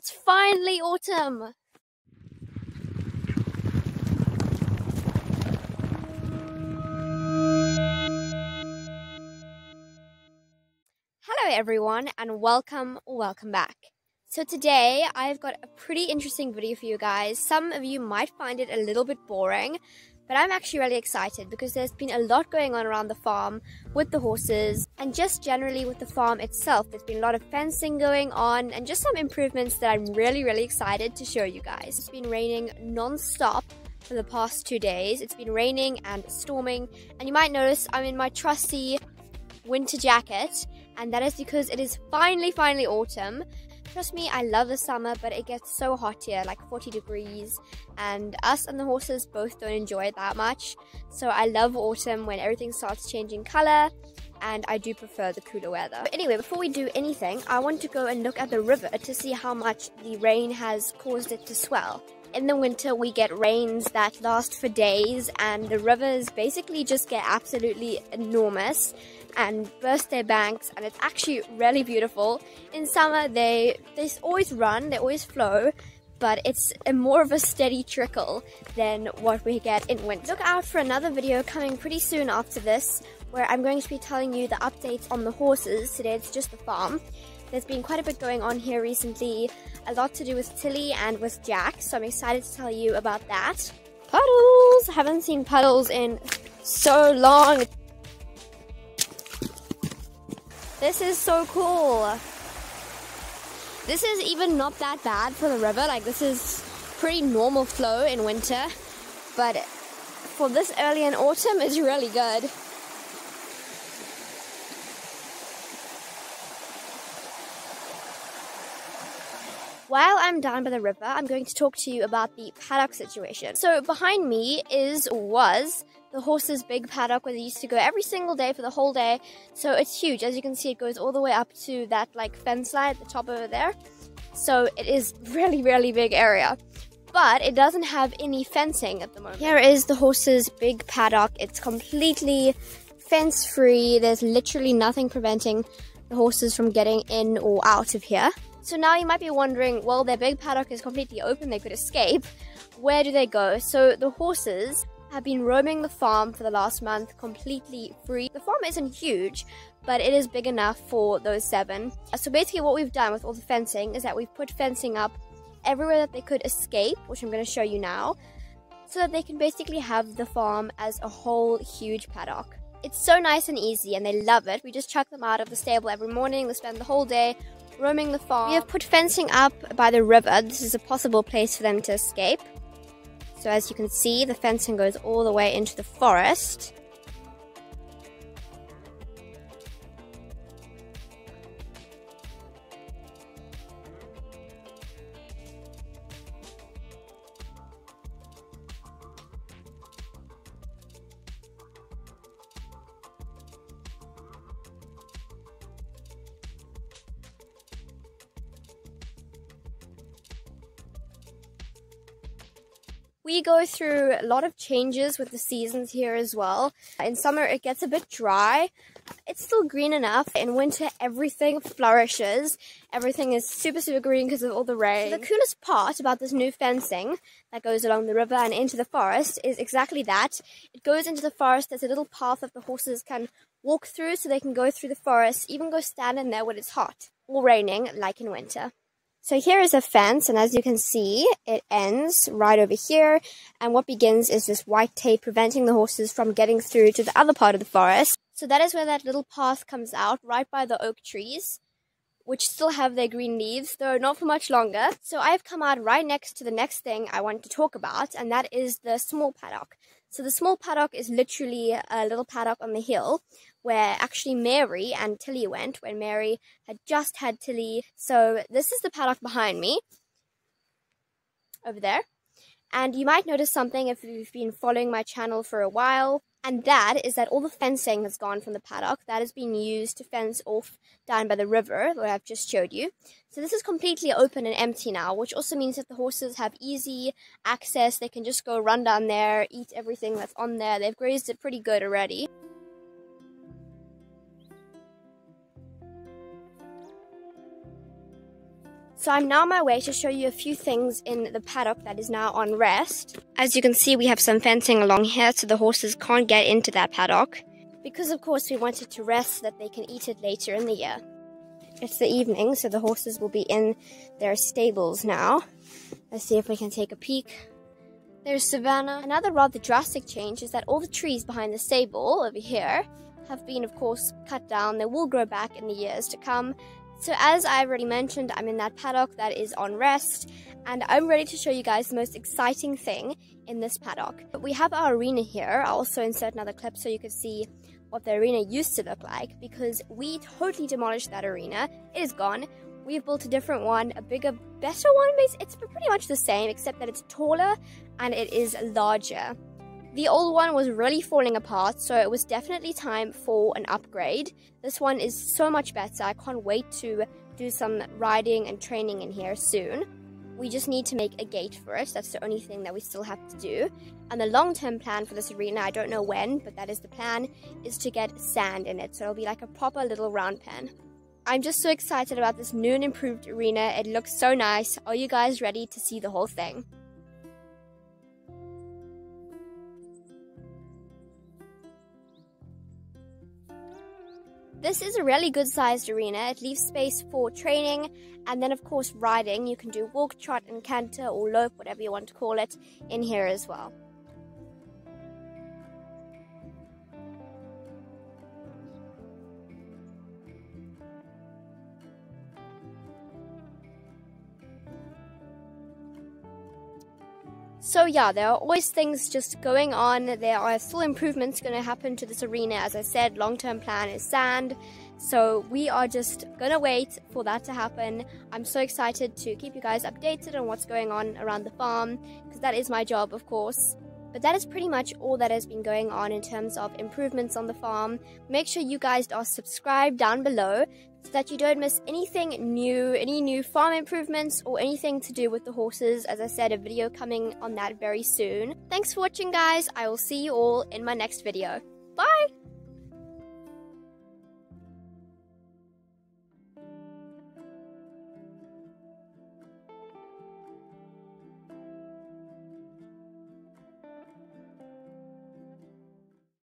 It's finally autumn! Hello everyone and welcome back. So today I've got a pretty interesting video for you guys. Some of you might find it a little bit boring, but I'm actually really excited because there's been a lot going on around the farm with the horses and just generally with the farm itself. There's been a lot of fencing going on and just some improvements that I'm really excited to show you guys. It's been raining non-stop for the past 2 days. It's been raining and storming, and you might notice I'm in my trusty winter jacket, and that is because it is finally autumn. Trust me, I love the summer, but it gets so hot here, like 40 degrees, and us and the horses both don't enjoy it that much. So I love autumn when everything starts changing color, and I do prefer the cooler weather. But anyway, before we do anything, I want to go and look at the river to see how much the rain has caused it to swell. In the winter, we get rains that last for days, and the rivers basically just get absolutely enormous and burst their banks, and it's actually really beautiful. In summer, they always run, they always flow, but it's more of a steady trickle than what we get in winter. Look out for another video coming pretty soon after this, where I'm going to be telling you the updates on the horses. Today it's just the farm. There's been quite a bit going on here recently, a lot to do with Tilly and with Jack, so I'm excited to tell you about that. Puddles! I haven't seen Puddles in so long. This is so cool. This is even not that bad for the river. Like, this is pretty normal flow in winter, but for this early in autumn, it's really good. While I'm down by the river, I'm going to talk to you about the paddock situation. So behind me was the horses' big paddock where they used to go every single day for the whole day. So it's huge. As you can see, it goes all the way up to that like fence line at the top over there. So it is really big area. But it doesn't have any fencing at the moment. Here is the horses' big paddock. It's completely fence-free. There's literally nothing preventing the horses from getting in or out of here. So now you might be wondering, well, their big paddock is completely open, they could escape. Where do they go? So the horses have been roaming the farm for the last month completely free. The farm isn't huge, but it is big enough for those 7. So basically what we've done with all the fencing is that we've put fencing up everywhere that they could escape, which I'm going to show you now, so that they can basically have the farm as a whole huge paddock. It's so nice and easy and they love it. We just chuck them out of the stable every morning. They spend the whole day roaming the farm. We have put fencing up by the river. This is a possible place for them to escape. So as you can see, the fencing goes all the way into the forest. We go through a lot of changes with the seasons here as well. In summer, it gets a bit dry. It's still green enough. In winter, everything flourishes. Everything is super green because of all the rain. So the coolest part about this new fencing that goes along the river and into the forest is exactly that. It goes into the forest. There's a little path that the horses can walk through so they can go through the forest, even go stand in there when it's hot or raining like in winter. So here is a fence, and as you can see, it ends right over here, and what begins is this white tape preventing the horses from getting through to the other part of the forest. So that is where that little path comes out, right by the oak trees, which still have their green leaves, though not for much longer. So I've come out right next to the next thing I want to talk about, and that is the small paddock. So the small paddock is literally a little paddock on the hill, where actually Mary and Tilly went when Mary had just had Tilly. So this is the paddock behind me, over there. And you might notice something if you've been following my channel for a while, and that is that all the fencing has gone from the paddock. That has been used to fence off down by the river, where I've just showed you. So this is completely open and empty now, which also means that the horses have easy access. They can just go run down there, eat everything that's on there. They've grazed it pretty good already. So I'm now on my way to show you a few things in the paddock that is now on rest. As you can see, we have some fencing along here so the horses can't get into that paddock. Because of course we wanted to rest so that they can eat it later in the year. It's the evening, so the horses will be in their stables now. Let's see if we can take a peek. There's Savannah. Another rather drastic change is that all the trees behind the stable over here have been, of course, cut down. They will grow back in the years to come. So as I've already mentioned, I'm in that paddock that is on rest, and I'm ready to show you guys the most exciting thing in this paddock. But we have our arena here. I'll also insert another clip so you can see what the arena used to look like, because we totally demolished that arena. It is gone. We've built a different one, a bigger, better one. It's pretty much the same, except that it's taller and it is larger. The old one was really falling apart, so it was definitely time for an upgrade. This one is so much better. I can't wait to do some riding and training in here soon. We just need to make a gate for it. That's the only thing that we still have to do. And the long-term plan for this arena, I don't know when, but that is the plan, is to get sand in it. So it'll be like a proper little round pen. I'm just so excited about this new and improved arena. It looks so nice. Are you guys ready to see the whole thing? This is a really good sized arena. It leaves space for training and then of course riding. You can do walk, trot and canter or lope, whatever you want to call it, in here as well. So yeah, there are always things just going on. There are still improvements going to happen to this arena. As I said, long-term plan is sand. So we are just going to wait for that to happen. I'm so excited to keep you guys updated on what's going on around the farm, because that is my job, of course. But that is pretty much all that has been going on in terms of improvements on the farm. Make sure you guys are subscribed down below so that you don't miss anything new, any new farm improvements or anything to do with the horses. As I said, a video coming on that very soon. Thanks for watching, guys. I will see you all in my next video. Bye!